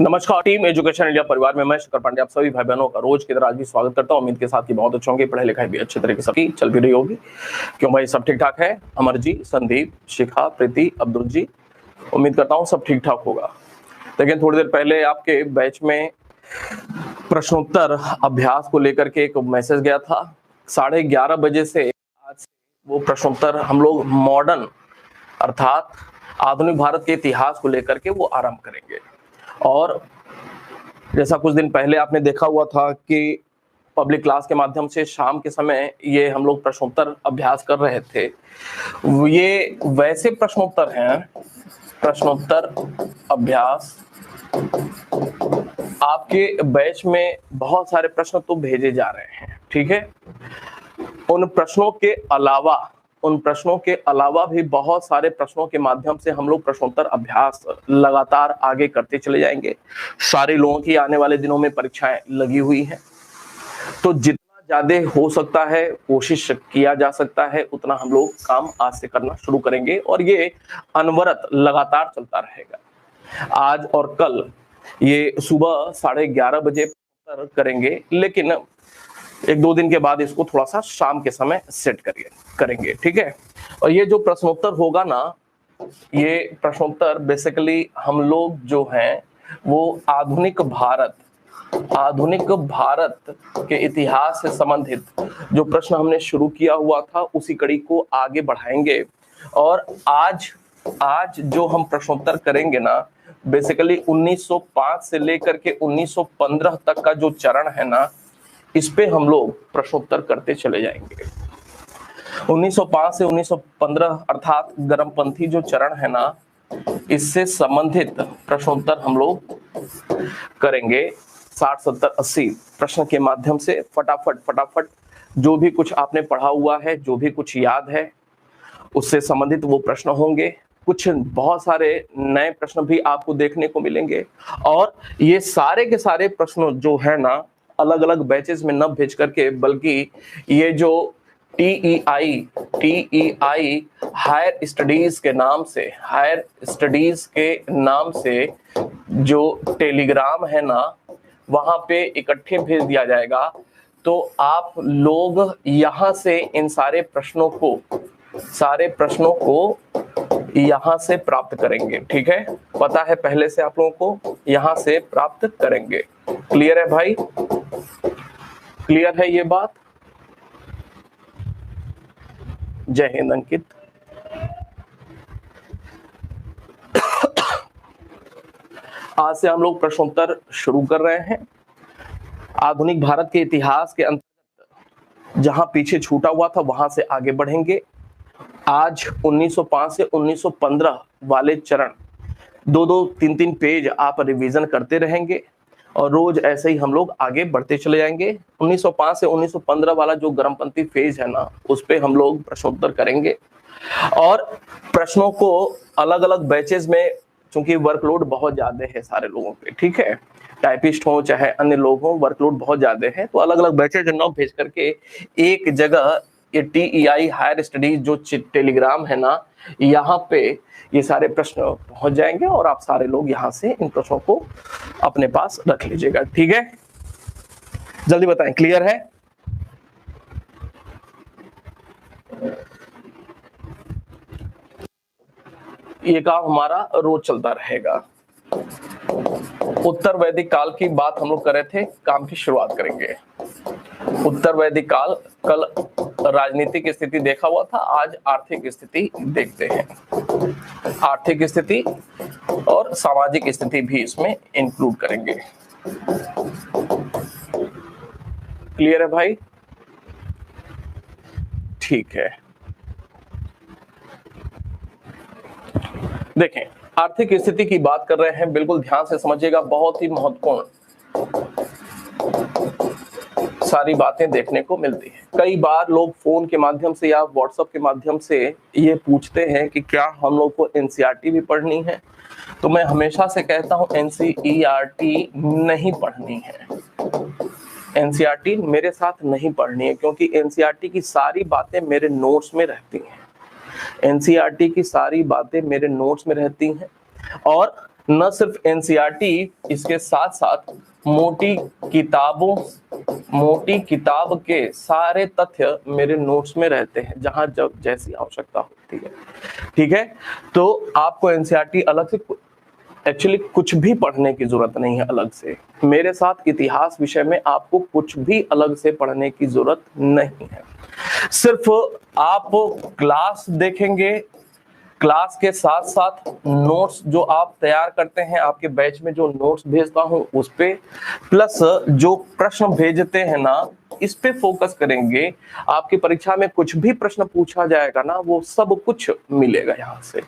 नमस्कार team education India परिवार में मैं शंकर पांडे आप सभी भाई बहनों का रोज की तरह आज भी स्वागत करता हूं। उम्मीद के साथ कि बहुत अच्छे होंगे, पढ़ाई लिखाई भी अच्छे तरीके से चल भी रही होगी। क्यों भाई, सब ठीक ठाक है? अमर जी, संदीप, शिखा, प्रीति, अब्दुल जी, उम्मीद करता हूं सब ठीक ठाक होगा। लेकिन थोड़ी देर पहले आपके बैच में प्रश्नोत्तर अभ्यास को लेकर के एक मैसेज गया था। 11:30 बजे से आज से वो प्रश्नोत्तर हम लोग मॉडर्न अर्थात आधुनिक भारत के इतिहास को लेकर के वो आरंभ करेंगे। और जैसा कुछ दिन पहले आपने देखा हुआ था कि पब्लिक क्लास के माध्यम से शाम के समय ये हम लोग प्रश्नोत्तर अभ्यास कर रहे थे, ये वैसे प्रश्नोत्तर हैं, प्रश्नोत्तर अभ्यास। आपके बैच में बहुत सारे प्रश्न तो भेजे जा रहे हैं, ठीक है। उन प्रश्नों के अलावा भी बहुत सारे प्रश्नों के माध्यम से हम लोग प्रश्नोत्तर अभ्यास लगातार आगे करते चले जाएंगे। सारे लोगों की आने वाले दिनों में परीक्षाएं लगी हुई हैं, तो जितना ज्यादा हो सकता है कोशिश किया जा सकता है उतना हम लोग काम आज से करना शुरू करेंगे और ये अनवरत लगातार चलता रहेगा। आज और कल ये सुबह 11:30 बजे करेंगे, लेकिन एक दो दिन के बाद इसको थोड़ा सा शाम के समय सेट करेंगे, ठीक है। और ये जो प्रश्नोत्तर होगा ना, ये प्रश्नोत्तर बेसिकली हम लोग जो हैं वो आधुनिक भारत के इतिहास से संबंधित जो प्रश्न हमने शुरू किया हुआ था उसी कड़ी को आगे बढ़ाएंगे। और आज जो हम प्रश्नोत्तर करेंगे ना, बेसिकली 1905 से लेकर के 1915 तक का जो चरण है ना, इस पे हम लोग प्रश्नोत्तर करते चले जाएंगे। 1905 से 1915 अर्थात गर्मपंथी जो चरण है ना, इससे संबंधित प्रश्नोत्तर हम लोग करेंगे। 60, 70, 80 प्रश्न के माध्यम से फटाफट जो भी कुछ आपने पढ़ा हुआ है, जो भी कुछ याद है, उससे संबंधित वो प्रश्न होंगे। कुछ बहुत सारे नए प्रश्न भी आपको देखने को मिलेंगे। और ये सारे के सारे प्रश्न जो है ना, अलग अलग बैचेस में न भेज करके, बल्कि ये जो TEI हायर स्टडीज के नाम से जो टेलीग्राम है ना, वहां पे इकट्ठे भेज दिया जाएगा। तो आप लोग यहां से इन सारे प्रश्नों को यहां से प्राप्त करेंगे, ठीक है। पता है पहले से आप लोगों को यहां से प्राप्त करेंगे। क्लियर है भाई? क्लियर है ये बात? जय हिंद अंकित। आज से हम लोग प्रश्नोत्तर शुरू कर रहे हैं। आधुनिक भारत के इतिहास के अंतर्गत जहां पीछे छूटा हुआ था वहां से आगे बढ़ेंगे। आज 1905 से 1915 वाले चरण 2-2, 3-3 पेज आप रिवीजन करते रहेंगे और रोज ऐसे ही हम लोग आगे बढ़ते चले जाएंगे। 1905 से 1915 वाला जो गर्मपंथी फेज है ना, उस पे हम लोग प्रश्नोत्तर करेंगे। और प्रश्नों को अलग अलग बैचेस में, चूंकि वर्कलोड बहुत ज्यादा है सारे लोगों पे, ठीक है, टाइपिस्ट हो चाहे अन्य लोग हो, वर्कलोड बहुत ज्यादा है, तो अलग अलग बैचेस न भेज करके एक जगह ये TEI हायर स्टडीज जो टेलीग्राम है ना, यहाँ पे ये सारे प्रश्न पहुंच जाएंगे और आप सारे लोग यहाँ से इन प्रश्नों को अपने पास रख लीजिएगा, ठीक है। जल्दी बताएं, क्लियर है? ये काम हमारा रोज चलता रहेगा। उत्तर वैदिक काल की बात हम लोग कर रहे थे, काम की शुरुआत करेंगे। उत्तर वैदिक काल, कल राजनीतिक स्थिति देखा हुआ था, आज आर्थिक स्थिति देखते हैं। आर्थिक स्थिति और सामाजिक स्थिति भी इसमें इंक्लूड करेंगे। क्लियर है भाई? ठीक है। देखें, आर्थिक स्थिति की बात कर रहे हैं, बिल्कुल ध्यान से समझिएगा, बहुत ही महत्वपूर्ण सारी बातें देखने को मिलती है। कई बार लोग फोन के माध्यम से या व्हाट्सएप के माध्यम से ये पूछते हैं कि क्या हम लोग को NCERT भी पढ़नी है। तो मैं हमेशा से कहता हूं NCERT नहीं पढ़नी है। NCERT मेरे साथ नहीं पढ़नी है, क्योंकि NCERT की सारी बातें मेरे नोट्स में रहती हैं। NCERT की सारी बातें मेरे नोट्स में रहती हैं और न सिर्फ एनसीईआरटी, इसके साथ साथ मोटी किताब के सारे तथ्य मेरे नोट्स में रहते हैं, जहां जब जैसी आवश्यकता होती है। ठीक है, तो आपको एनसीईआरटी अलग से एक्चुअली कुछ भी पढ़ने की जरूरत नहीं है अलग से। मेरे साथ इतिहास विषय में आपको कुछ भी अलग से पढ़ने की जरूरत नहीं है। सिर्फ आप क्लास देखेंगे, क्लास के साथ साथ नोट्स जो आप तैयार करते हैं, आपके बैच में जो नोट्स भेजता हूं उस पे, प्लस जो प्रश्न भेजते हैं ना, इस पे फोकस करेंगे। आपकी परीक्षा में कुछ भी प्रश्न पूछा जाएगा ना, वो सब कुछ मिलेगा यहाँ से।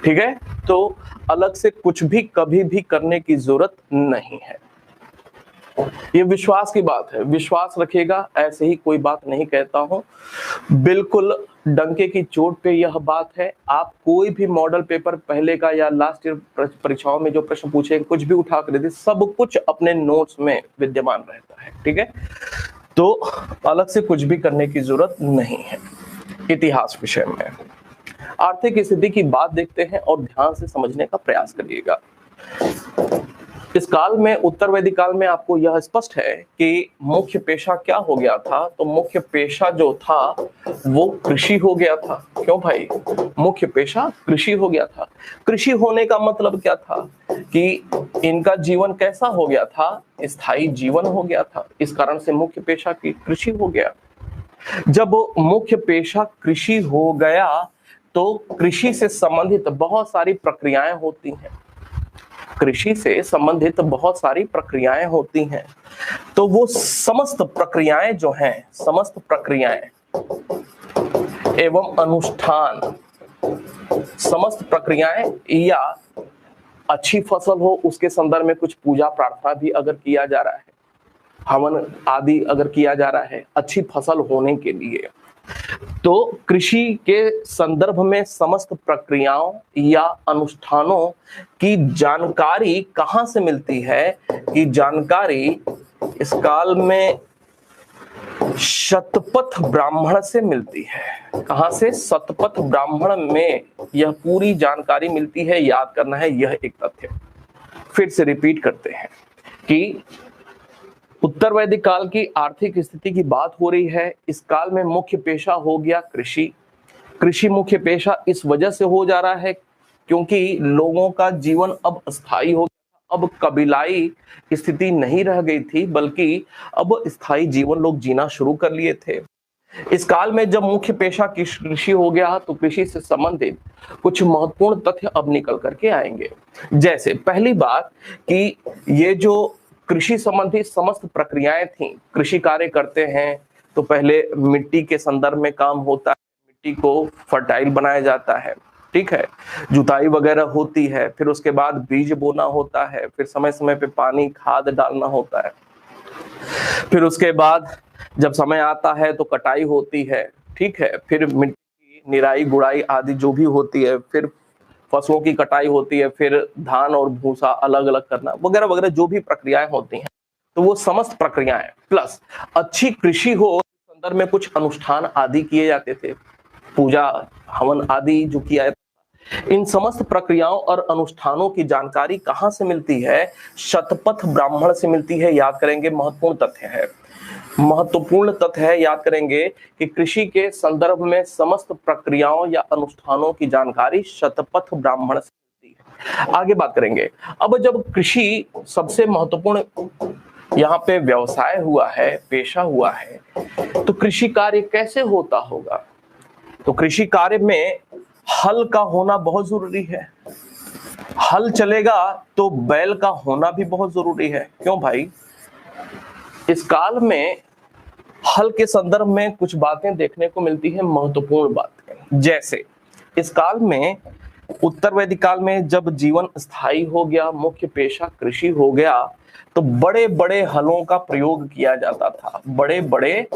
ठीक है, तो अलग से कुछ भी कभी भी करने की जरूरत नहीं है। ये विश्वास की बात है, विश्वास रखिएगा, ऐसे ही कोई बात नहीं कहता हूं, बिल्कुल डंके की चोट पे यह बात है। आप कोई भी मॉडल पेपर पहले का या लास्ट ईयर परीक्षाओं में जो प्रश्न पूछे, कुछ भी उठा कर दे, सब कुछ अपने नोट्स में विद्यमान रहता है। ठीक है, तो अलग से कुछ भी करने की जरूरत नहीं है। इतिहास विषय में आर्थिक स्थिति की बात देखते हैं और ध्यान से समझने का प्रयास करिएगा। इस काल में, उत्तर वैदिक काल में, आपको यह स्पष्ट है कि मुख्य पेशा क्या हो गया था। तो मुख्य पेशा जो था वो कृषि हो गया था। क्यों भाई? मुख्य पेशा कृषि हो गया था। कृषि होने का मतलब क्या था कि इनका जीवन कैसा हो गया था? स्थायी जीवन हो गया था। इस कारण से मुख्य पेशा की कृषि हो गया। जब मुख्य पेशा कृषि हो गया तो कृषि से संबंधित बहुत सारी प्रक्रियाएं होती हैं। कृषि से संबंधित बहुत सारी प्रक्रियाएं होती हैं। तो वो समस्त प्रक्रियाएं जो हैं, समस्त प्रक्रियाएं एवं अनुष्ठान, समस्त प्रक्रियाएं, या अच्छी फसल हो उसके संदर्भ में कुछ पूजा प्रार्थना भी अगर किया जा रहा है, हवन आदि अगर किया जा रहा है अच्छी फसल होने के लिए, तो कृषि के संदर्भ में समस्त प्रक्रियाओं या अनुष्ठानों की जानकारी कहां से मिलती है? कि जानकारी इस काल में शतपथ ब्राह्मण से मिलती है। कहां से? शतपथ ब्राह्मण में यह पूरी जानकारी मिलती है। याद करना है यह एक तथ्य। फिर से रिपीट करते हैं कि उत्तर वैदिक काल की आर्थिक स्थिति की बात हो रही है। इस काल में मुख्य पेशा हो गया कृषि। कृषि मुख्य पेशा इस वजह से हो जा रहा है क्योंकि लोगों का जीवन अब स्थायी हो गया। अब कबीलाई स्थिति नहीं रह गई थी, बल्कि अब स्थायी जीवन लोग जीना शुरू कर लिए थे। इस काल में जब मुख्य पेशा कृषि हो गया तो कृषि से संबंधित कुछ महत्वपूर्ण तथ्य अब निकल करके आएंगे। जैसे पहली बात कि ये जो कृषि संबंधी समस्त प्रक्रियाएं थी, कृषि कार्य करते हैं तो पहले मिट्टी के संदर्भ में काम होता है, मिट्टी को फर्टाइल बनाया जाता है। ठीक है, जुताई वगैरह होती है, फिर उसके बाद बीज बोना होता है, फिर समय समय पे पानी खाद डालना होता है, फिर उसके बाद जब समय आता है तो कटाई होती है। ठीक है, फिर मिट्टी की निराई गुड़ाई आदि जो भी होती है, फिर फसलों की कटाई होती है, फिर धान और भूसा अलग अलग करना वगैरह वगैरह जो भी प्रक्रियाएं होती हैं, तो वो समस्त प्रक्रियाएं प्लस अच्छी कृषि हो संदर्भ में कुछ अनुष्ठान आदि किए जाते थे, पूजा हवन आदि जो किया जाता। इन समस्त प्रक्रियाओं और अनुष्ठानों की जानकारी कहां से मिलती है? शतपथ ब्राह्मण से मिलती है। याद करेंगे, महत्वपूर्ण तथ्य है, महत्वपूर्ण तथ्य है। याद करेंगे कि कृषि के संदर्भ में समस्त प्रक्रियाओं या अनुष्ठानों की जानकारी शतपथ ब्राह्मण से मिलती है। आगे बात करेंगे। अब जब कृषि सबसे महत्वपूर्ण यहाँ पे व्यवसाय हुआ है, पेशा हुआ है, तो कृषि कार्य कैसे होता होगा? तो कृषि कार्य में हल का होना बहुत जरूरी है। हल चलेगा तो बैल का होना भी बहुत जरूरी है। क्यों भाई? इस काल में हल के संदर्भ में कुछ बातें देखने को मिलती है, महत्वपूर्ण बातें। जैसे इस काल में, उत्तर वैदिक काल में जब जीवन स्थायी हो गया, मुख्य पेशा कृषि हो गया, तो बड़े बड़े हलों का प्रयोग किया जाता था। बड़े बड़े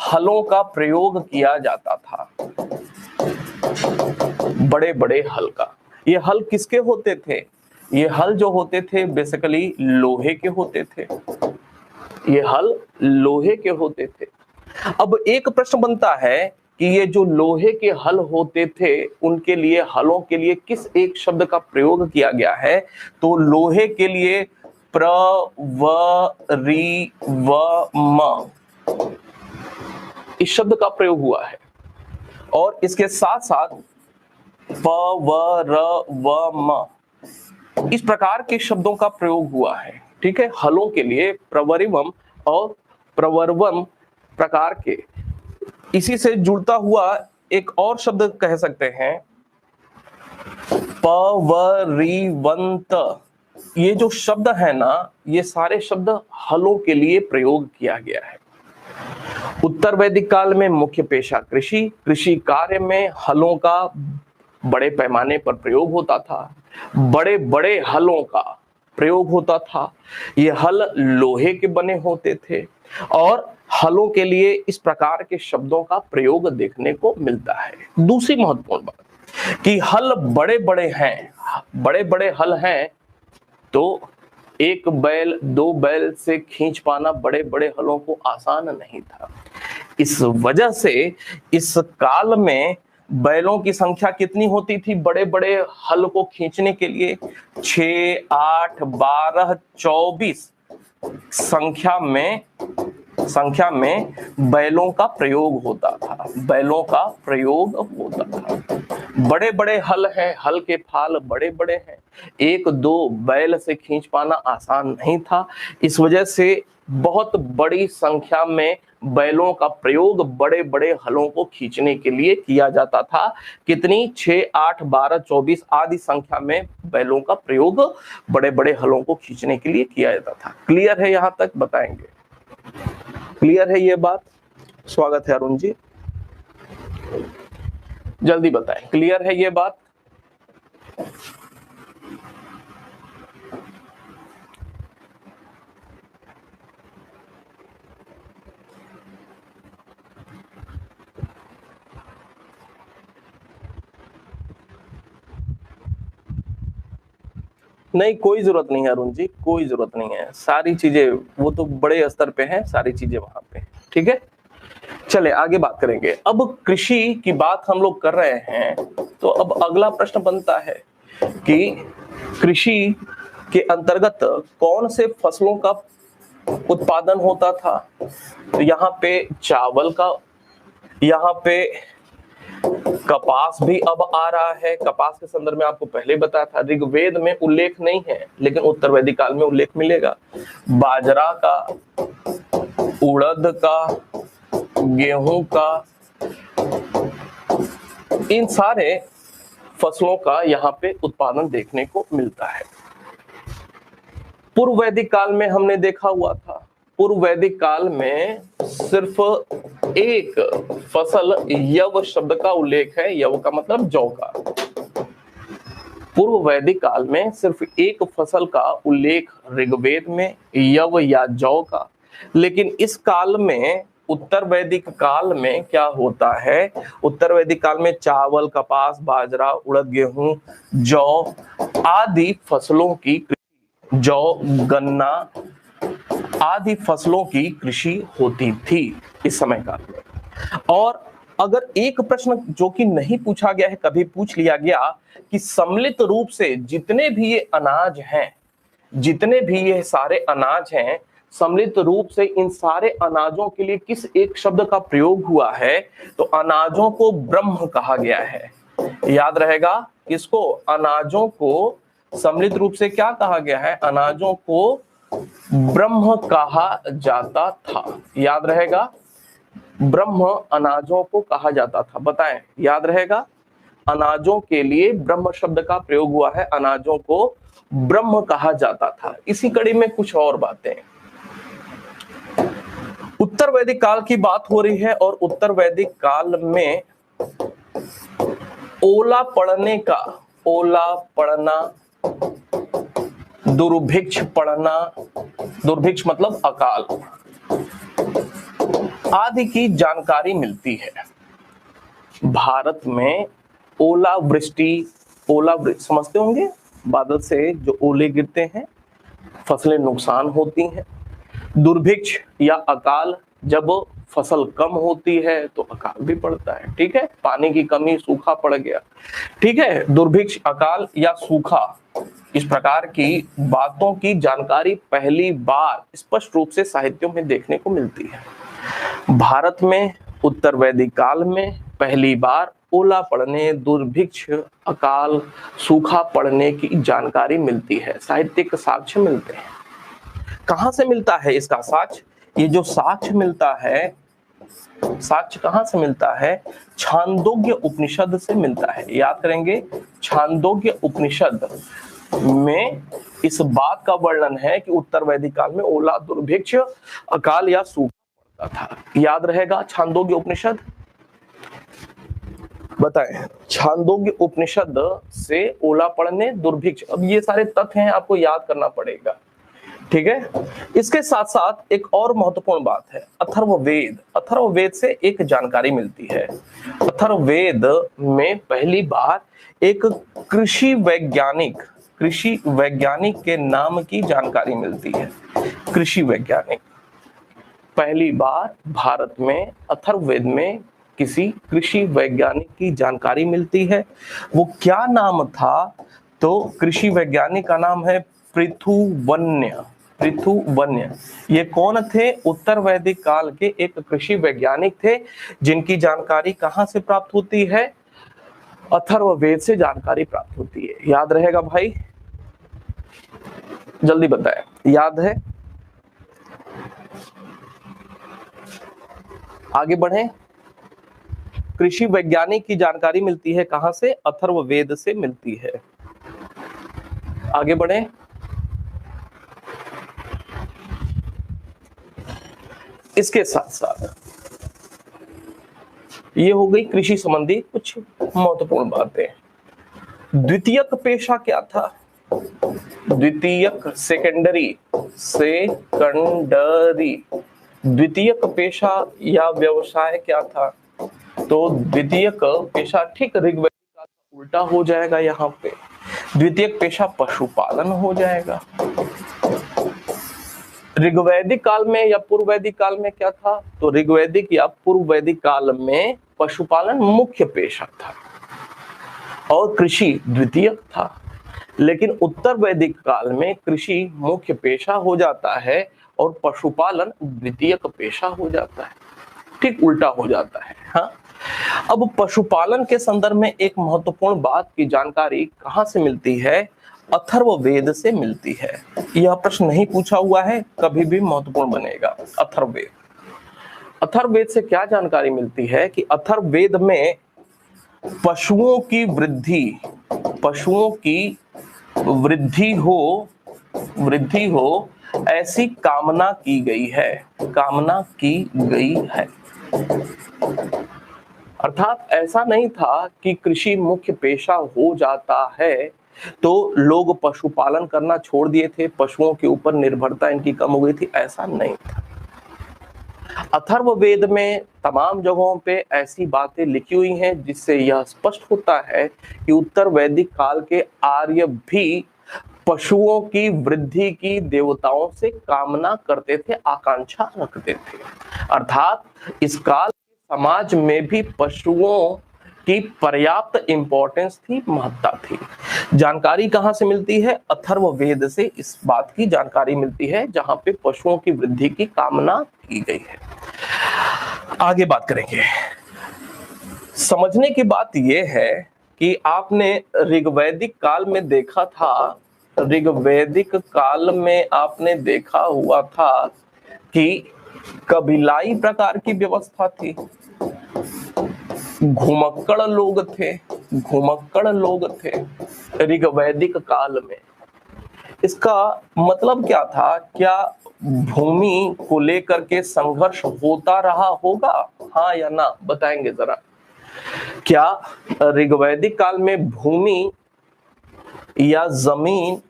हलों का प्रयोग किया जाता था, बड़े बड़े हल का। ये हल किसके होते थे? ये हल जो होते थे बेसिकली लोहे के होते थे। ये हल लोहे के होते थे। अब एक प्रश्न बनता है कि ये जो लोहे के हल होते थे उनके लिए, हलों के लिए किस एक शब्द का प्रयोग किया गया है? तो लोहे के लिए प्रवरिवम इस शब्द का प्रयोग हुआ है, और इसके साथ साथ पवरवम इस प्रकार के शब्दों का प्रयोग हुआ है। ठीक है, हलों के लिए प्रवरिवम और प्रवरवम प्रकार के। इसी से जुड़ता हुआ एक और शब्द कह सकते हैं पवरिवंत। ये जो शब्द है ना, ये सारे शब्द हलों के लिए प्रयोग किया गया है। उत्तर वैदिक काल में मुख्य पेशा कृषि, कृषि कार्य में हलों का बड़े पैमाने पर प्रयोग होता था, बड़े बड़े हलों का प्रयोग होता था। ये हल लोहे के बने होते थे, और हलों के लिए इस प्रकार के शब्दों का प्रयोग देखने को मिलता है। दूसरी महत्वपूर्ण बात कि हल बड़े बड़े हैं, बड़े बड़े हल हैं, तो एक बैल दो बैल से खींच पाना बड़े बड़े हलों को आसान नहीं था। इस वजह से इस काल में बैलों की संख्या कितनी होती थी बड़े बड़े हल को खींचने के लिए? 6, 8, 12, 24 संख्या में बैलों का प्रयोग होता था, बैलों का प्रयोग होता था। बड़े बड़े हल हैं, हल के फाल बड़े बड़े हैं, एक दो बैल से खींच पाना आसान नहीं था। इस वजह से बहुत बड़ी संख्या में बैलों का प्रयोग बड़े बड़े हलों को खींचने के लिए किया जाता था। कितनी? 6, 8, 12, 24 आदि संख्या में बैलों का प्रयोग बड़े बड़े हलों को खींचने के लिए किया जाता था। क्लियर है? यहां तक बताएंगे? क्लियर है ये बात? स्वागत है अरुण जी, जल्दी बताएं, क्लियर है ये बात? नहीं, कोई जरूरत नहीं है अरुण जी, कोई जरूरत नहीं है। सारी चीजें वो तो बड़े स्तर पे हैं, सारी चीजें वहां पे। ठीक है, चले आगे बात करेंगे। अब कृषि की बात हम लोग कर रहे हैं, तो अब अगला प्रश्न बनता है कि कृषि के अंतर्गत कौन से फसलों का उत्पादन होता था? तो यहाँ पे चावल का, यहाँ पे कपास भी अब आ रहा है। कपास के संदर्भ में आपको पहले बताया था, ऋग्वेद में उल्लेख नहीं है लेकिन उत्तर वैदिक काल में उल्लेख मिलेगा। बाजरा का, उड़द का, गेहूं का, इन सारे फसलों का यहाँ पे उत्पादन देखने को मिलता है। पूर्व वैदिक काल में हमने देखा हुआ था, पूर्व वैदिक काल में सिर्फ एक फसल यव शब्द का उल्लेख है। यव का मतलब जौ का। पूर्व वैदिक काल में सिर्फ एक फसल का उल्लेख ऋग्वेद में, यव या जौ का। लेकिन इस काल में, उत्तर वैदिक काल में क्या होता है? उत्तर वैदिक काल में चावल, कपास, बाजरा, उड़द, गेहूं, जौ आदि फसलों की, जौ, गन्ना आदि फसलों की कृषि होती थी इस समय काल में। और अगर एक प्रश्न जो कि नहीं पूछा गया है, कभी पूछ लिया गया कि सम्मिलित रूप से जितने भी ये अनाज हैं, जितने भी ये सारे अनाज हैं, सम्मिलित रूप से इन सारे अनाजों के लिए किस एक शब्द का प्रयोग हुआ है? तो अनाजों को ब्रह्म कहा गया है। याद रहेगा, किसको? अनाजों को सम्मिलित रूप से क्या कहा गया है? अनाजों को ब्रह्म कहा जाता था। याद रहेगा, ब्रह्म अनाजों को कहा जाता था। बताएं, याद रहेगा? अनाजों के लिए ब्रह्म शब्द का प्रयोग हुआ है, अनाजों को ब्रह्म कहा जाता था। इसी कड़ी में कुछ और बातें। उत्तर वैदिक काल की बात हो रही है, और उत्तर वैदिक काल में ओला पड़ने का, ओला पड़ना, दुर्भिक्ष पड़ना, दुर्भिक्ष मतलब अकाल आदि की जानकारी मिलती है। भारत में ओलावृष्टि, ओलावृष्टि समझते होंगे, बादल से जो ओले गिरते हैं, फसलें नुकसान होती हैं। दुर्भिक्ष या अकाल, जब फसल कम होती है तो अकाल भी पड़ता है। ठीक है, पानी की कमी, सूखा पड़ गया। ठीक है, दुर्भिक्ष, अकाल या सूखा, इस प्रकार की बातों की जानकारी पहली बार स्पष्ट रूप से साहित्यों में देखने को मिलती है। भारत में उत्तर वैदिक काल में पहली बार ओला पड़ने, दुर्भिक्ष, अकाल, सूखा पड़ने की जानकारी मिलती है, साहित्यिक साक्ष्य मिलते हैं। कहां से मिलता है इसका साक्ष्य? ये जो साक्ष्य मिलता है, साक्ष्य कहां से मिलता है? छांदोग्य उपनिषद से मिलता है। याद करेंगे, छांदोग्य उपनिषद में इस बात का वर्णन है कि उत्तर वैदिक काल में ओला, दुर्भिक्ष, अकाल या सूखा पड़ता था। याद रहेगा छांदोग्य उपनिषद? बताएं, छांदोग्य उपनिषद से ओला पड़ने, दुर्भिक्ष, अब ये सारे तथ्य हैं, आपको याद करना पड़ेगा। ठीक है, इसके साथ साथ एक और महत्वपूर्ण बात है, अथर्ववेद। अथर्ववेद से एक जानकारी मिलती है। अथर्ववेद में पहली बार एक कृषि वैज्ञानिक के नाम की जानकारी मिलती है। कृषि वैज्ञानिक, पहली बार भारत में अथर्ववेद में किसी कृषि वैज्ञानिक की जानकारी मिलती है। वो क्या नाम था? तो कृषि वैज्ञानिक का नाम है पृथुवन्य। पृथुवन्य, ये कौन थे? उत्तर वैदिक काल के एक कृषि वैज्ञानिक थे, जिनकी जानकारी कहां से प्राप्त होती है? अथर्ववेद से जानकारी प्राप्त होती है। याद रहेगा भाई? जल्दी बताएं, याद है? आगे बढ़ें। कृषि वैज्ञानिक की जानकारी मिलती है कहां से? अथर्ववेद से मिलती है। आगे बढ़ें। इसके साथ साथ ये हो गई कृषि संबंधी कुछ महत्वपूर्ण बातें। द्वितीयक पेशा क्या था? द्वितीयक, सेकेंडरी, द्वितीयक पेशा या व्यवसाय क्या था? तो द्वितीयक पेशा, ठीक ऋग्वैदिक काल का उल्टा हो जाएगा। यहाँ पे द्वितीयक पेशा पशुपालन हो जाएगा। ऋग्वैदिक काल में या पूर्व वैदिक काल में क्या था? तो ऋग्वैदिक या पूर्व वैदिक काल में पशुपालन मुख्य पेशा था और कृषि द्वितीयक था। लेकिन उत्तर वैदिक काल में कृषि मुख्य पेशा हो जाता है और पशुपालन द्वितीयक पेशा हो जाता है। ठीक उल्टा हो जाता है। हाँ, अब पशुपालन के संदर्भ में एक महत्वपूर्ण बात की जानकारी कहां से मिलती है? अथर्ववेद से मिलती है। यह प्रश्न नहीं पूछा हुआ है, कभी भी महत्वपूर्ण बनेगा। अथर्ववेद, अथर्ववेद से क्या जानकारी मिलती है कि अथर्ववेद में पशुओं की वृद्धि हो ऐसी कामना की गई है। अर्थात ऐसा नहीं था कि कृषि मुख्य पेशा हो जाता है तो लोग पशुपालन करना छोड़ दिए थे, पशुओं के ऊपर निर्भरता इनकी कम हो गई थी, ऐसा नहीं था। अथर्ववेद में तमाम जगहों पे ऐसी बातें लिखी हुई हैं जिससे यह स्पष्ट होता है कि उत्तर वैदिक काल के आर्य भी पशुओं की वृद्धि की देवताओं से कामना करते थे, आकांक्षा रखते थे। अर्थात इस काल के समाज में भी पशुओं की पर्याप्त इंपॉर्टेंस थी, महत्ता थी। जानकारी कहां से मिलती है? अथर्ववेद से इस बात की जानकारी मिलती है जहां पे पशुओं की वृद्धि की कामना की गई है। आगे बात करेंगे। समझने की बात यह है कि आपने ऋग्वैदिक काल में देखा था, ऋग्वैदिक काल में आपने देखा हुआ था कि कबीलाई प्रकार की व्यवस्था थी, घुमक्कड़ लोग थे ऋग्वैदिक काल में। इसका मतलब क्या था? क्या भूमि को लेकर के संघर्ष होता रहा होगा? हाँ या ना बताएंगे जरा। क्या ऋग्वैदिक काल में भूमि या जमीन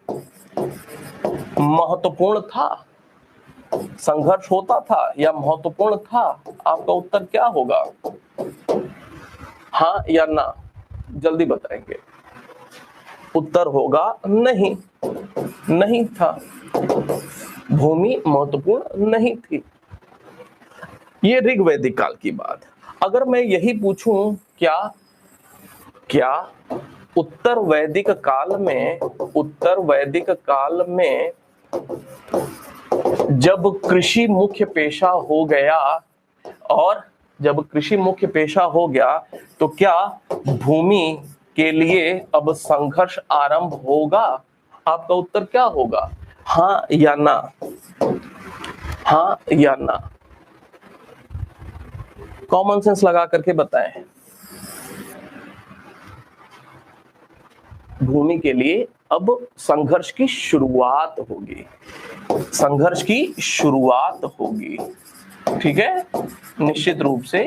महत्वपूर्ण था, संघर्ष होता था या महत्वपूर्ण था? आपका उत्तर क्या होगा? हाँ या ना, जल्दी बताएंगे। उत्तर होगा नहीं, नहीं था, भूमि महत्वपूर्ण नहीं थी। ये ऋग वैदिक काल की बात। अगर मैं यही पूछूं क्या क्या उत्तर वैदिक काल में जब कृषि मुख्य पेशा हो गया, और जब कृषि मुख्य पेशा हो गया तो क्या भूमि के लिए अब संघर्ष आरंभ होगा? आपका उत्तर क्या होगा? हाँ या ना? हाँ या ना? कॉमन सेंस लगा करके बताएं। भूमि के लिए अब संघर्ष की शुरुआत होगी, संघर्ष की शुरुआत होगी। ठीक है, निश्चित रूप से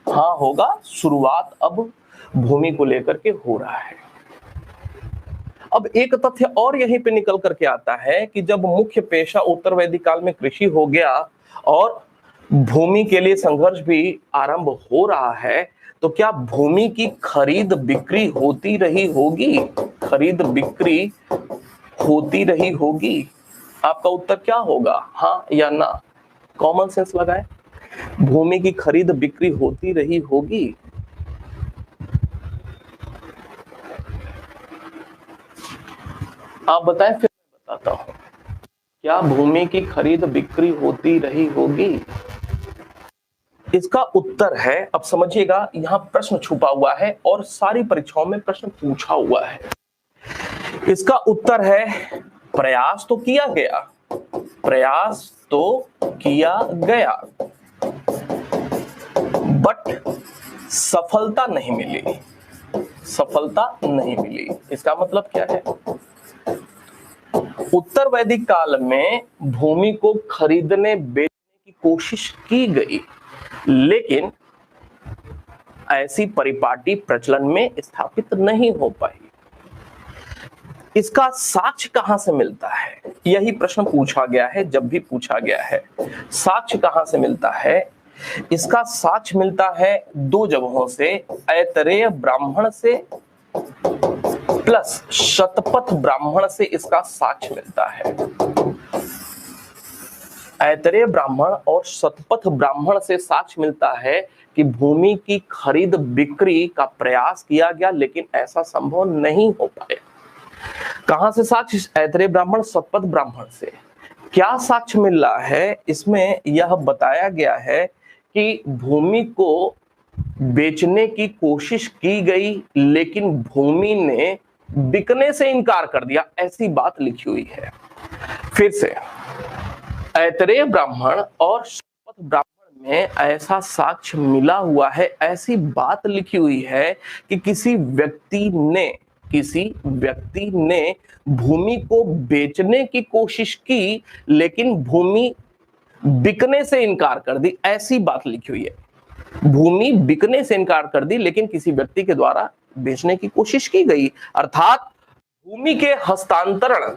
हाँ होगा, शुरुआत अब भूमि को लेकर के हो रहा है। अब एक तथ्य और यहीं पे निकल करके आता है कि जब मुख्य पेशा उत्तर वैदिक काल में कृषि हो गया और भूमि के लिए संघर्ष भी आरंभ हो रहा है, तो क्या भूमि की खरीद बिक्री होती रही होगी? खरीद बिक्री होती रही होगी? आपका उत्तर क्या होगा? हाँ या ना? कॉमन सेंस लगाए। भूमि की खरीद बिक्री होती रही होगी? आप बताएं, फिर मैं बताता हूं। क्या भूमि की खरीद बिक्री होती रही होगी? इसका उत्तर है, अब समझिएगा, यहां प्रश्न छुपा हुआ है और सारी परीक्षाओं में प्रश्न पूछा हुआ है। इसका उत्तर है प्रयास तो किया गया, प्रयास तो किया गया, बट सफलता नहीं मिली, सफलता नहीं मिली। इसका मतलब क्या है? उत्तर वैदिक काल में भूमि को खरीदने बेचने की कोशिश की गई, लेकिन ऐसी परिपाटी प्रचलन में स्थापित नहीं हो पाई। इसका साक्ष्य कहां से मिलता है? यही प्रश्न पूछा गया है, जब भी पूछा गया है। साक्ष्य कहां से मिलता है? इसका साक्ष्य मिलता है दो जगहों से, ऐतरेय ब्राह्मण से प्लस शतपथ ब्राह्मण से इसका साक्ष्य मिलता है। ऐतरेय ब्राह्मण और शतपथ ब्राह्मण से साक्ष्य मिलता है कि भूमि की खरीद बिक्री का प्रयास किया गया, लेकिन ऐसा संभव नहीं हो पाया। कहां से साक्ष्य? ऐतरेय ब्राह्मण, शतपथ ब्राह्मण से। क्या साक्ष्य मिल रहा है? इसमें यह बताया गया है कि भूमि को बेचने की कोशिश की गई, लेकिन भूमि ने बिकने से इनकार कर दिया, ऐसी बात लिखी हुई है। फिर से, ऐतरेय ब्राह्मण और शतपथ ब्राह्मण में ऐसा साक्ष्य मिला हुआ है, ऐसी बात लिखी हुई है कि किसी व्यक्ति ने भूमि को बेचने की कोशिश की, लेकिन भूमि बिकने से इनकार कर दी, ऐसी बात लिखी हुई है। भूमि बिकने से इनकार कर दी, लेकिन किसी व्यक्ति के द्वारा बेचने की कोशिश की गई, अर्थात भूमि के हस्तांतरण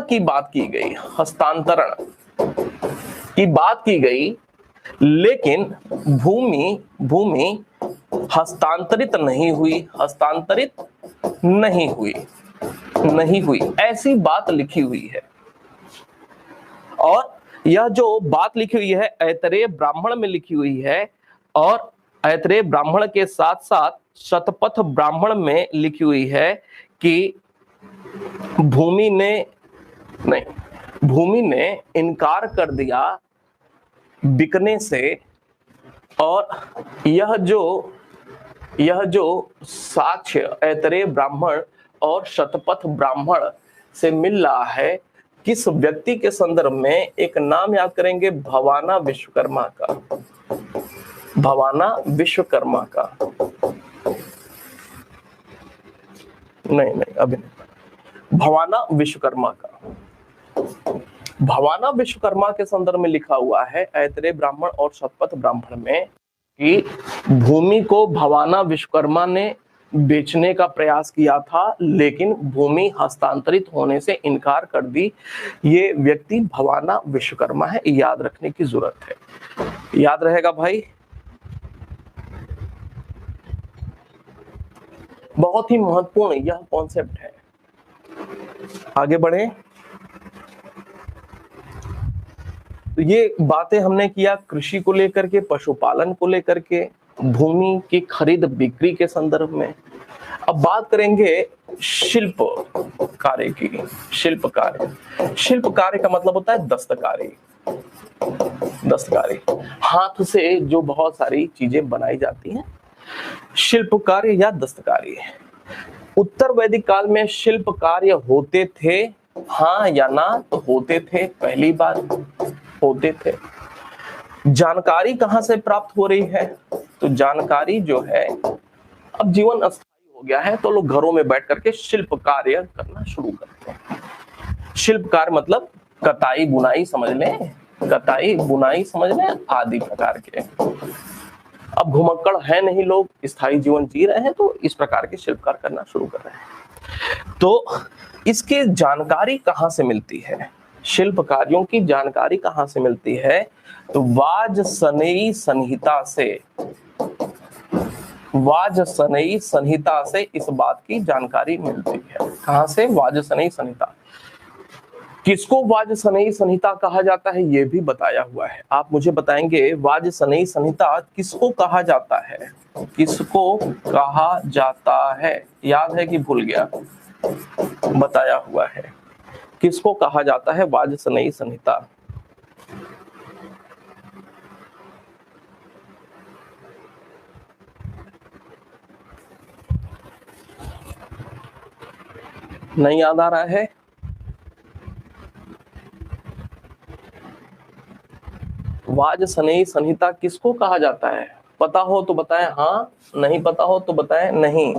की बात की गई, हस्तांतरण की बात की गई, लेकिन भूमि हस्तांतरित नहीं हुई, ऐसी बात लिखी हुई है। और यह जो बात लिखी हुई है ऐतरेय ब्राह्मण में लिखी हुई है, और ऐतरेय ब्राह्मण के साथ साथ शतपथ ब्राह्मण में लिखी हुई है कि भूमि ने इनकार कर दिया बिकने से। और यह जो साक्ष्य ऐतरेय ब्राह्मण और शतपथ ब्राह्मण से मिल रहा है, किस व्यक्ति के संदर्भ में? एक नाम याद करेंगे, भवाना विश्वकर्मा का, भवाना विश्वकर्मा का। नहीं अभी नहीं, भवाना विश्वकर्मा का। भवाना विश्वकर्मा के संदर्भ में लिखा हुआ है ऐतरेय ब्राह्मण और शतपथ ब्राह्मण में कि भूमि को भवाना विश्वकर्मा ने बेचने का प्रयास किया था, लेकिन भूमि हस्तांतरित होने से इनकार कर दी। ये व्यक्ति भवाना विश्वकर्मा है, याद रखने की जरूरत है। याद रहेगा भाई, बहुत ही महत्वपूर्ण यह कॉन्सेप्ट है। आगे बढ़े। ये बातें हमने किया कृषि को लेकर के, पशुपालन को लेकर के, भूमि की खरीद बिक्री के संदर्भ में। अब बात करेंगे शिल्प कार्य की। शिल्प कार्य का मतलब होता है दस्तकारी। दस्तकारी, हाथ से जो बहुत सारी चीजें बनाई जाती हैं, शिल्प कार्य या दस्तकारी। उत्तर वैदिक काल में शिल्प कार्य होते थे, हाँ या ना? तो होते थे, पहली बात होते थे। जानकारी कहां से प्राप्त हो रही है? तो जानकारी जो है, अब जीवन अस्थायी हो गया है तो लोग घरों में बैठ करके शिल्प कार्य करना शुरू करते हैं। शिल्प कार्य मतलब कताई बुनाई समझ लें, कताई बुनाई समझ लें, आदि प्रकार के। अब घुमक्कड़ है नहीं, लोग स्थायी जीवन जी रहे हैं तो इस प्रकार के शिल्प कार्य करना शुरू कर रहे हैं। तो इसके जानकारी कहां से मिलती है? शिल्प कार्यों की जानकारी कहां से मिलती है? तो वाजसनेयी संहिता से, वाजसनेयी संहिता से इस बात की जानकारी मिलती है। कहां से? वाजसनेयी संहिता। किसको वाजसनेयी संहिता कहा जाता है ये भी बताया हुआ है। आप मुझे बताएंगे वाजसनेयी संहिता किसको कहा जाता है? किसको कहा जाता है? याद है कि भूल गया? बताया हुआ है। किसको कहा जाता है वाजसनेयी संहिता? नहीं याद आ रहा है? वाजसनेयी संहिता किसको कहा जाता है? पता हो तो बताएं हाँ, नहीं पता हो तो बताएं नहीं।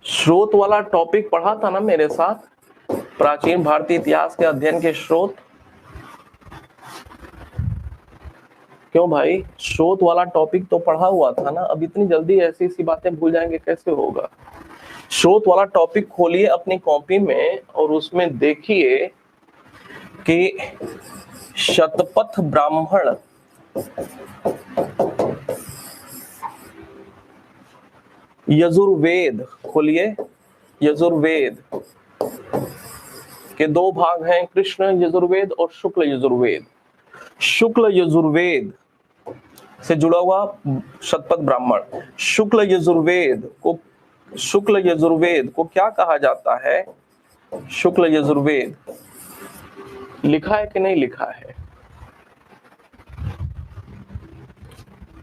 स्रोत वाला टॉपिक पढ़ा था ना मेरे साथ, प्राचीन भारतीय इतिहास के अध्ययन के स्रोत। क्यों भाई, स्रोत वाला टॉपिक तो पढ़ा हुआ था ना। अब इतनी जल्दी ऐसी सी बातें भूल जाएंगे कैसे होगा? स्रोत वाला टॉपिक खोलिए अपनी कॉपी में और उसमें देखिए कि शतपथ ब्राह्मण यजुर्वेद खोलिए। यजुर्वेद के दो भाग हैं, कृष्ण यजुर्वेद और शुक्ल यजुर्वेद। शुक्ल यजुर्वेद से जुड़ा हुआ शतपथ ब्राह्मण। शुक्ल यजुर्वेद को क्या कहा जाता है? शुक्ल यजुर्वेद लिखा है कि नहीं लिखा है?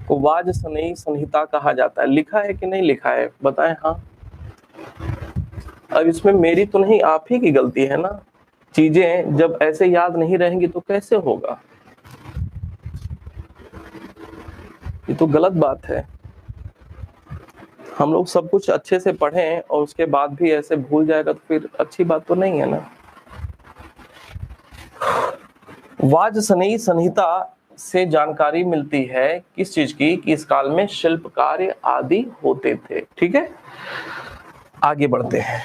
को वाजसनेयी संहिता कहा जाता है, लिखा है कि नहीं लिखा है? बताएं हाँ। अब इसमें मेरी तो नहीं, आप ही की गलती है ना। चीजें जब ऐसे याद नहीं रहेंगी तो कैसे होगा? ये तो गलत बात है। हम लोग सब कुछ अच्छे से पढ़ें और उसके बाद भी ऐसे भूल जाएगा तो फिर अच्छी बात तो नहीं है ना। वाजसनेयी संहिता से जानकारी मिलती है किस चीज की? कि इस काल में शिल्प कार्य आदि होते थे। ठीक है, आगे बढ़ते हैं।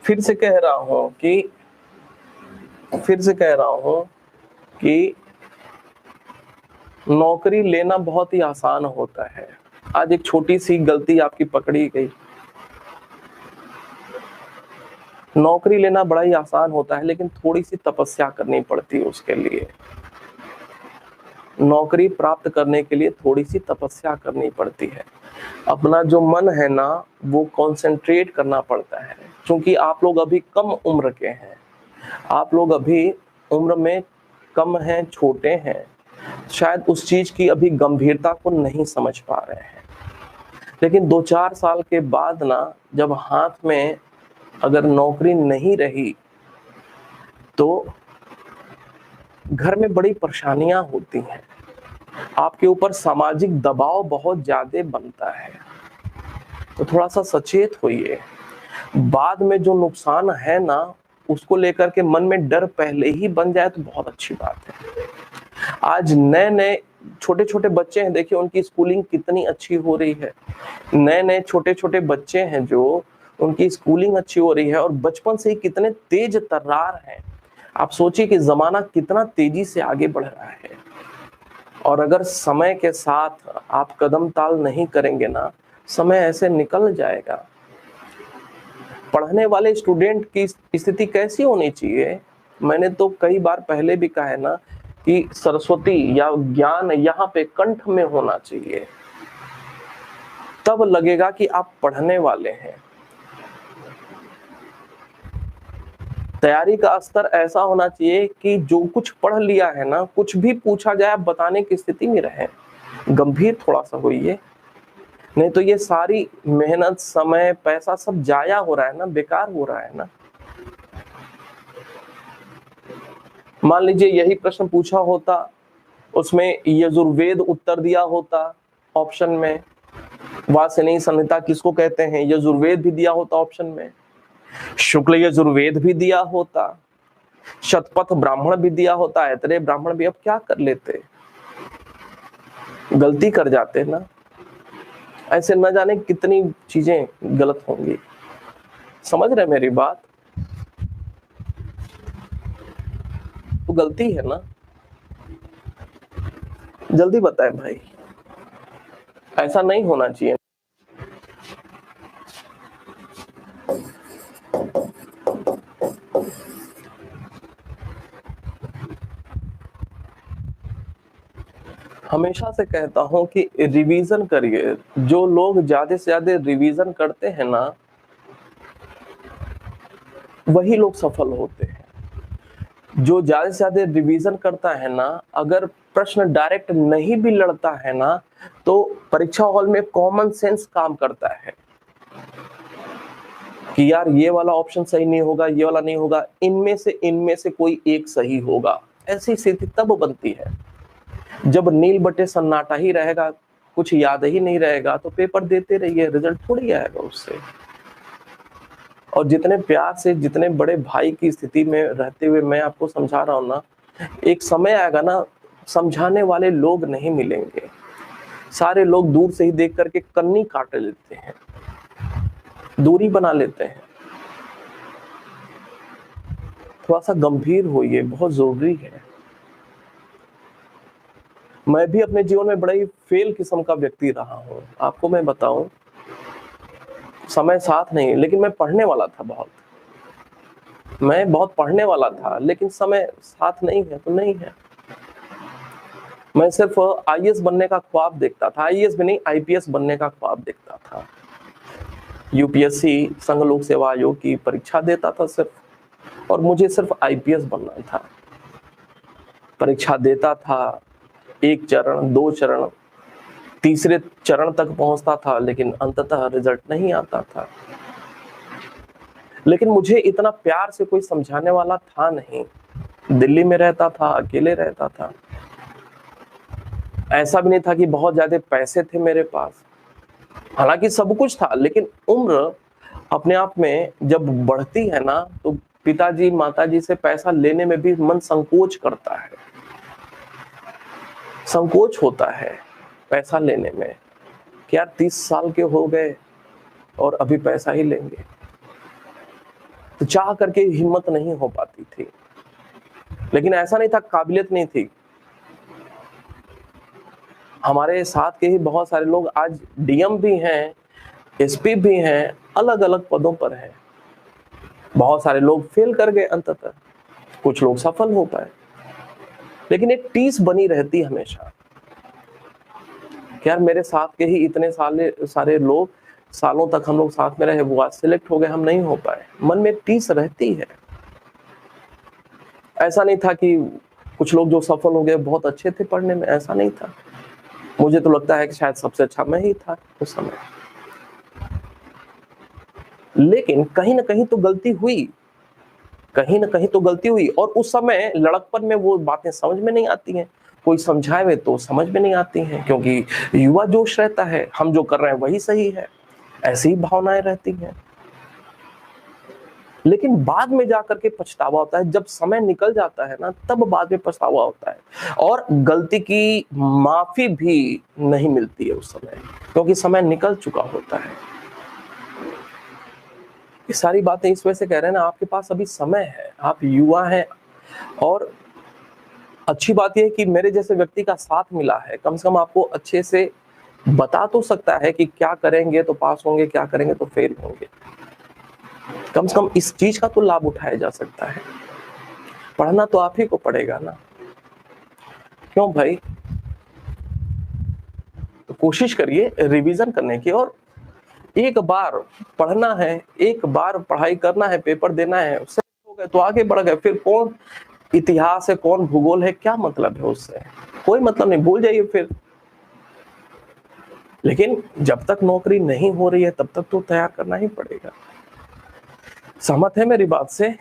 फिर से कह रहा हूं कि नौकरी लेना बहुत ही आसान होता है। आज एक छोटी सी गलती आपकी पकड़ी गई। नौकरी लेना बड़ा ही आसान होता है, लेकिन थोड़ी सी तपस्या करनी पड़ती है उसके लिए। नौकरी प्राप्त करने के लिए थोड़ी सी तपस्या करनी पड़ती है। अपना जो मन है ना, वो कंसंट्रेट करना पड़ता है। क्योंकि आप लोग अभी कम उम्र के हैं, आप लोग अभी उम्र में कम हैं, छोटे हैं, शायद उस चीज की अभी गंभीरता को नहीं समझ पा रहे हैं। लेकिन 2-4 साल के बाद ना, जब हाथ में अगर नौकरी नहीं रही तो घर में बड़ी परेशानियां होती हैं। आपके ऊपर सामाजिक दबाव बहुत ज्यादा बनता है। तो थोड़ा सा सचेत होइए। बाद में जो नुकसान है ना, उसको लेकर के मन में डर पहले ही बन जाए तो बहुत अच्छी बात है। आज नए नए छोटे छोटे बच्चे हैं, देखिए उनकी स्कूलिंग कितनी अच्छी हो रही है। नए नए छोटे छोटे बच्चे हैं जो उनकी स्कूलिंग अच्छी हो रही है और बचपन से ही कितने तेज तर्रार हैं। आप सोचिए कि जमाना कितना तेजी से आगे बढ़ रहा है, और अगर समय के साथ आप कदम ताल नहीं करेंगे ना, समय ऐसे निकल जाएगा। पढ़ने वाले स्टूडेंट की स्थिति कैसी होनी चाहिए? मैंने तो कई बार पहले भी कहा है ना कि सरस्वती या ज्ञान यहाँ पे कंठ में होना चाहिए, तब लगेगा कि आप पढ़ने वाले हैं। तैयारी का स्तर ऐसा होना चाहिए कि जो कुछ पढ़ लिया है ना, कुछ भी पूछा जाए आप बताने की स्थिति में रहें। गंभीर थोड़ा सा होइए, नहीं तो ये सारी मेहनत, समय, पैसा सब जाया हो रहा है ना, बेकार हो रहा है ना। मान लीजिए यही प्रश्न पूछा होता, उसमें यजुर्वेद उत्तर दिया होता ऑप्शन में, वासनी संहिता किसको कहते हैं यजुर्वेद भी दिया होता ऑप्शन में, शुक्ल यजुर्वेद भी दिया होता, शतपथ ब्राह्मण भी दिया होता, ऐतरेय ब्राह्मण भी, अब क्या कर लेते? गलती कर जाते ना, ऐसे न जाने कितनी चीजें गलत होंगी। समझ रहे मेरी बात? तो गलती है ना, जल्दी बताए भाई, ऐसा नहीं होना चाहिए। हमेशा से कहता हूं कि रिवीजन करिए। जो लोग ज्यादा से ज्यादा रिवीजन करते हैं ना, वही लोग सफल होते हैं। जो ज्यादा से ज्यादा रिवीजन करता है ना, अगर प्रश्न डायरेक्ट नहीं भी लड़ता है ना, तो परीक्षा हॉल में कॉमन सेंस काम करता है कि यार ये वाला ऑप्शन सही नहीं होगा, ये वाला नहीं होगा, इनमें से कोई एक सही होगा। ऐसी स्थिति तब बनती है जब नील बटे सन्नाटा ही रहेगा, कुछ याद ही नहीं रहेगा, तो पेपर देते रहिए, रिजल्ट थोड़ी आएगा उससे। और जितने प्यार से, जितने बड़े भाई की स्थिति में रहते हुए मैं आपको समझा रहा हूं ना, एक समय आएगा ना, समझाने वाले लोग नहीं मिलेंगे। सारे लोग दूर से ही देख करके कन्नी काट लेते हैं, दूरी बना लेते हैं। थोड़ा सा गंभीर होइए, बहुत जरूरी है। मैं भी अपने जीवन में बड़ा ही फेल किस्म का व्यक्ति रहा हूं, आपको मैं बताऊं, समय साथ नहीं, लेकिन मैं पढ़ने वाला था बहुत, मैं बहुत पढ़ने वाला था, लेकिन समय साथ नहीं है तो नहीं है। मैं सिर्फ आईएएस बनने का ख्वाब देखता था, आईएएस भी नहीं, आईपीएस बनने का ख्वाब देखता था। यूपीएससी संघ लोक सेवा आयोग की परीक्षा देता था सिर्फ, और मुझे सिर्फ आईपीएस बनना था। परीक्षा देता था, एक चरण, दो चरण, तीसरे चरण तक पहुंचता था, लेकिन अंततः रिजल्ट नहीं आता था। लेकिन मुझे इतना प्यार से कोई समझाने वाला था नहीं। दिल्ली में रहता था, अकेले रहता था, ऐसा भी नहीं था कि बहुत ज्यादा पैसे थे मेरे पास, हालांकि सब कुछ था, लेकिन उम्र अपने आप में जब बढ़ती है ना, तो पिताजी माताजी से पैसा लेने में भी मन संकोच करता है, संकोच होता है पैसा लेने में कि यार 30 साल के हो गए और अभी पैसा ही लेंगे, तो चाह करके हिम्मत नहीं हो पाती थी। लेकिन ऐसा नहीं था काबिलियत नहीं थी, हमारे साथ के ही बहुत सारे लोग आज डीएम भी हैं, एसपी भी हैं, अलग अलग पदों पर हैं। बहुत सारे लोग फेल कर गए अंततः, कुछ लोग सफल हो पाए, लेकिन एक टीस बनी रहती हमेशा कि यार मेरे साथ के ही इतने सारे लोग, सालों तक हम लोग साथ में रहे, वो आज सिलेक्ट हो गए, हम नहीं हो पाए। मन में टीस रहती है। ऐसा नहीं था कि कुछ लोग जो सफल हो गए बहुत अच्छे थे पढ़ने में, ऐसा नहीं था। मुझे तो लगता है कि शायद सबसे अच्छा मैं ही था उस समय, लेकिन कहीं ना कहीं तो गलती हुई, कहीं ना कहीं तो गलती हुई। और उस समय लड़कपन में वो बातें समझ में नहीं आती हैं, कोई समझाए तो समझ में नहीं आती हैं, क्योंकि युवा जोश रहता है, हम जो कर रहे हैं वही सही है, ऐसी ही भावनाएं रहती हैं। लेकिन बाद में जाकर के पछतावा होता है, जब समय निकल जाता है ना, तब बाद में पछतावा होता है, और गलती की माफी भी नहीं मिलती है उस समय, क्योंकि समय निकल चुका होता है। ये सारी बातें इस वजह से कह रहे हैं ना, आपके पास अभी समय है, आप युवा हैं, और अच्छी बात यह है कि मेरे जैसे व्यक्ति का साथ मिला है, कम से कम आपको अच्छे से बता तो सकता है कि क्या करेंगे तो पास होंगे, क्या करेंगे तो फेल होंगे। कम से कम इस चीज का तो लाभ उठाया जा सकता है। पढ़ना तो आप ही को पड़ेगा ना, क्यों भाई? तो कोशिश करिए रिवीजन करने की, और एक बार पढ़ना है, एक बार पढ़ाई करना है, पेपर देना है, उससे हो गए तो आगे बढ़ गए। फिर कौन इतिहास है, कौन भूगोल है, क्या मतलब है उससे? कोई मतलब नहीं, भूल जाइए फिर। लेकिन जब तक नौकरी नहीं हो रही है तब तक तो तैयार करना ही पड़ेगा। सहमत है मेरी बात से?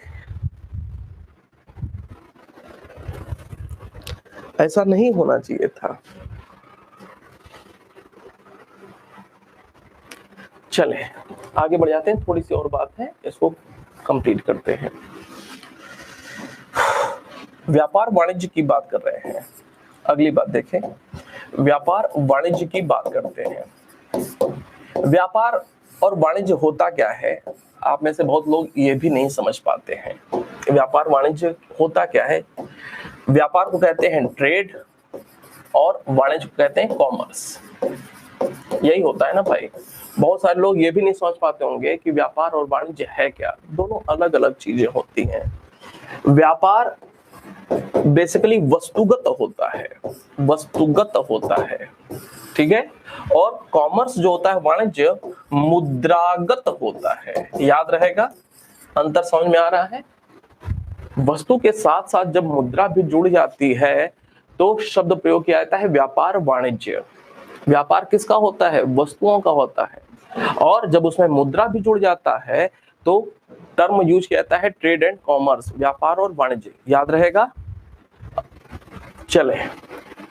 ऐसा नहीं होना चाहिए था। चले आगे बढ़ जाते हैं, थोड़ी सी और बात है, इसको कंप्लीट करते हैं। व्यापार वाणिज्य की बात कर रहे हैं। अगली बात देखें, व्यापार वाणिज्य की बात करते हैं। व्यापार और वाणिज्य होता क्या है? आप में से बहुत लोग ये भी नहीं समझ पाते हैं। व्यापार वाणिज्य होता क्या है? व्यापार को कहते हैं ट्रेड और वाणिज्य को कहते हैं कॉमर्स। यही होता है ना भाई। बहुत सारे लोग ये भी नहीं समझ पाते होंगे कि व्यापार और वाणिज्य है क्या। दोनों अलग अलग चीजें होती हैं। व्यापार बेसिकली वस्तुगत होता है, वस्तुगत होता है, ठीक है। और कॉमर्स जो होता है, वाणिज्य, मुद्रागत होता है। याद रहेगा, अंतर समझ में आ रहा है? वस्तु के साथ साथ जब मुद्रा भी जुड़ जाती है तो शब्द प्रयोग किया जाता है व्यापार वाणिज्य। व्यापार किसका होता है? वस्तुओं का होता है। और जब उसमें मुद्रा भी जुड़ जाता है तो टर्म यूज किया जाता है ट्रेड एंड कॉमर्स, व्यापार और वाणिज्य। याद रहेगा? चले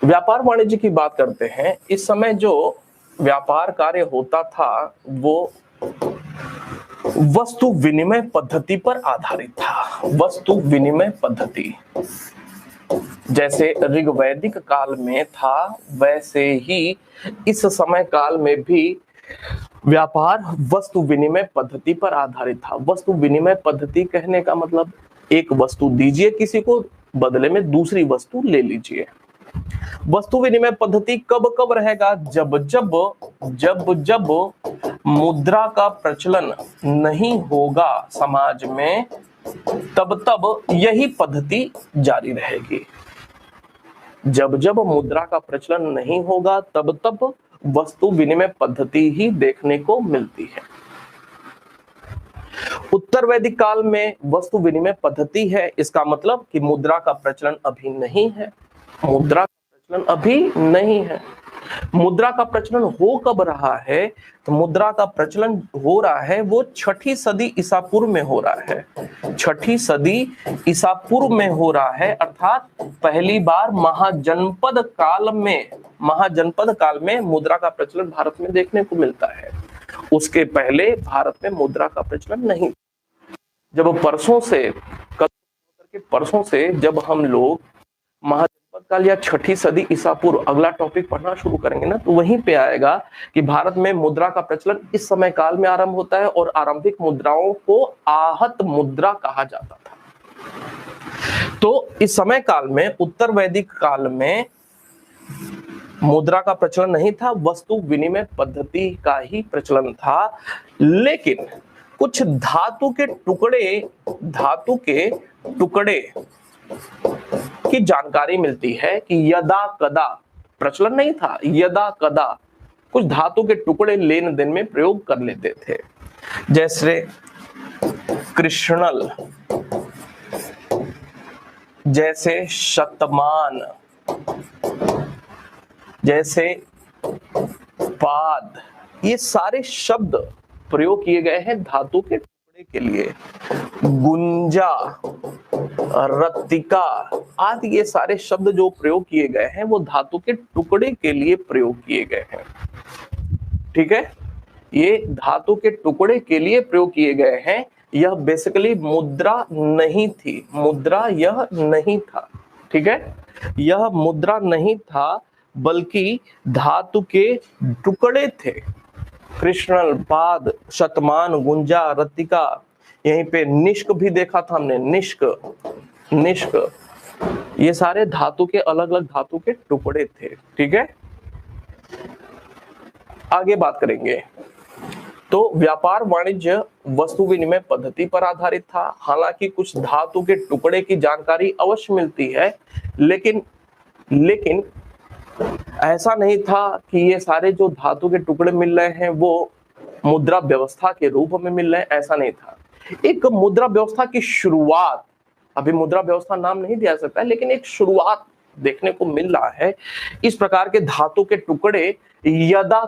व्यापार वाणिज्य की बात करते हैं। इस समय जो व्यापार कार्य होता था वो वस्तु विनिमय पद्धति पर आधारित था। वस्तु विनिमय पद्धति जैसे ऋग्वैदिक काल में था वैसे ही इस समय काल में भी व्यापार वस्तु विनिमय पद्धति पर आधारित था। वस्तु विनिमय पद्धति कहने का मतलब एक वस्तु दीजिए किसी को, बदले में दूसरी वस्तु ले लीजिए। वस्तु विनिमय पद्धति कब कब रहेगा? जब जब जब जब मुद्रा का प्रचलन नहीं होगा समाज में, तब तब यही पद्धति जारी रहेगी। जब जब मुद्रा का प्रचलन नहीं होगा तब तब वस्तु विनिमय पद्धति ही देखने को मिलती है। उत्तर वैदिक काल में वस्तु विनिमय पद्धति है, इसका मतलब कि मुद्रा का प्रचलन अभी नहीं है। मुद्रा का प्रचलन अभी नहीं है। मुद्रा का प्रचलन हो कब रहा है? तो मुद्रा का प्रचलन हो रहा है वो 6ठी सदी ईसा पूर्व में हो रहा है। 6ठी सदी ईसा पूर्व में हो रहा है, अर्थात पहली बार महाजनपद काल में मुद्रा का प्रचलन भारत में देखने को मिलता है। उसके पहले भारत में मुद्रा का प्रचलन नहीं। जब परसों से जब हम लोग महाजनपद काल या 6ठी सदी ईसा पूर्व अगला टॉपिक पढ़ना शुरू करेंगे ना, तो वहीं पे आएगा कि भारत में मुद्रा का प्रचलन इस समय काल में आरंभ होता है और आरंभिक मुद्राओं को आहत मुद्रा कहा जाता था। तो इस समय काल में, उत्तर वैदिक काल में मुद्रा का प्रचलन नहीं था, वस्तु विनिमय पद्धति का ही प्रचलन था। लेकिन कुछ धातु के टुकड़े की जानकारी मिलती है कि यदा कदा, प्रचलन नहीं था, यदा कदा कुछ धातु के टुकड़े लेन देन में प्रयोग कर लेते थे। जैसे कृष्णल, जैसे शतमान, जैसे पाद, ये सारे शब्द प्रयोग किए गए हैं धातु के टुकड़े के लिए। गुंजा, रत्तिका आदि ये सारे शब्द जो प्रयोग किए गए हैं वो धातु के टुकड़े के लिए प्रयोग किए गए हैं। ठीक है, ये धातु के टुकड़े के लिए प्रयोग किए गए हैं। यह बेसिकली मुद्रा नहीं थी, मुद्रा यह नहीं था। ठीक है, यह मुद्रा नहीं था बल्कि धातु के टुकड़े थे। कृष्णल, पाद, शतमान, गुंजा, रत्तिका, यहीं पे निष्क भी देखा था हमने, निष्क, ये सारे धातु के अलग अलग धातु के टुकड़े थे। ठीक है, आगे बात करेंगे। तो व्यापार वाणिज्य वस्तु विनिमय पद्धति पर आधारित था। हालांकि कुछ धातु के टुकड़े की जानकारी अवश्य मिलती है, लेकिन लेकिन ऐसा नहीं था कि ये सारे जो धातु के टुकड़े मिल रहे हैं वो मुद्रा व्यवस्था के रूप में मिल रहे हैं, ऐसा नहीं था। एक मुद्रा व्यवस्था की शुरुआत, अभी मुद्रा व्यवस्था नाम नहीं दिया सकता, लेकिन एक शुरुआत देखने को मिल रहा है। इस प्रकार के धातु के टुकड़े यदा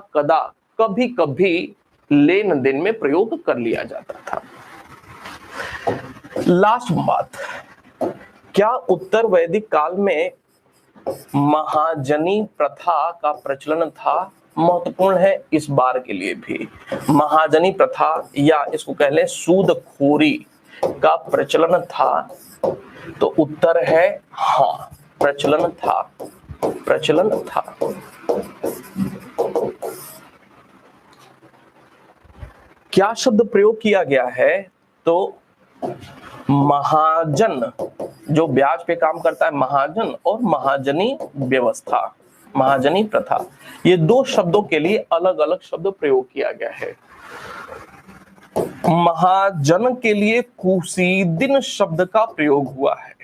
कदा कभी कभी लेन देन में प्रयोग कर लिया जाता था। लास्ट बात, क्या उत्तर वैदिक काल में महाजनी प्रथा का प्रचलन था? महत्वपूर्ण है इस बार के लिए भी। महाजनी प्रथा या इसको कह लें सूदखोरी का प्रचलन था? तो उत्तर है हाँ, प्रचलन था। क्या शब्द प्रयोग किया गया है? तो महाजन, जो ब्याज पे काम करता है, महाजन, और महाजनी व्यवस्था, महाजनी प्रथा, ये दो शब्दों के लिए अलग अलग शब्द प्रयोग किया गया है। महाजन के लिए कुसीदिन शब्द का प्रयोग हुआ है।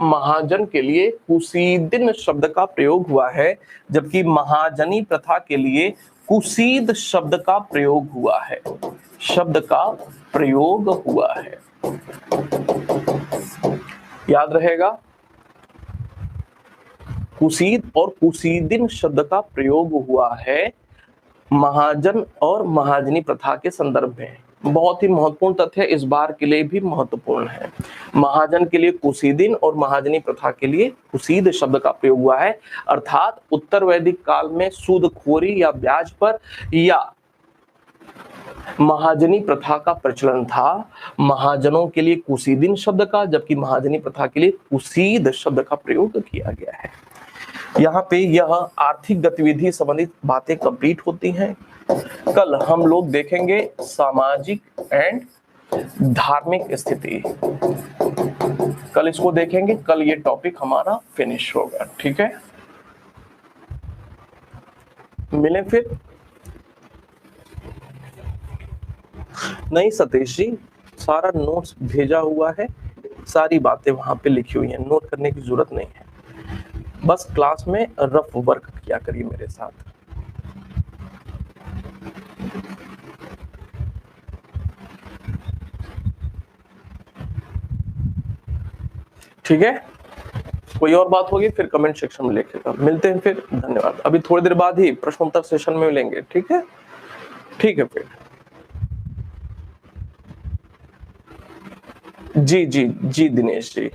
महाजन के लिए कुसीदिन शब्द का प्रयोग हुआ है, जबकि महाजनी प्रथा के लिए कुसीद शब्द का प्रयोग हुआ है। शब्द का प्रयोग हुआ है, याद रहेगा। कुसीद और कुसीदिन शब्द का प्रयोग हुआ है महाजन और महाजनी प्रथा के संदर्भ में। बहुत ही महत्वपूर्ण तथ्य इस बार के लिए भी महत्वपूर्ण है। महाजन के लिए कुसीदिन और महाजनी प्रथा के लिए कुसीद शब्द का प्रयोग हुआ है, अर्थात उत्तर वैदिक काल में सूदखोरी या ब्याज पर या महाजनी प्रथा का प्रचलन था। महाजनों के लिए कुसीदिन शब्द का, जबकि महाजनी प्रथा के लिए कुसीद शब्द का प्रयोग किया गया है। यहाँ पे यह आर्थिक गतिविधि संबंधित बातें कंप्लीट होती हैं। कल हम लोग देखेंगे सामाजिक एंड धार्मिक स्थिति, कल इसको देखेंगे। कल ये टॉपिक हमारा फिनिश होगा, ठीक है। मिलें फिर। नहीं सतीश जी, सारा नोट्स भेजा हुआ है, सारी बातें वहां पे लिखी हुई हैं, नोट करने की जरूरत नहीं है। बस क्लास में रफ वर्क किया करिए मेरे साथ। ठीक है, कोई और बात होगी फिर कमेंट सेक्शन में लिखिएगा। मिलते हैं फिर, धन्यवाद। अभी थोड़ी देर बाद ही प्रश्नोत्तर सेशन में मिलेंगे, ठीक है। ठीक है फिर, जी जी जी दिनेश जी।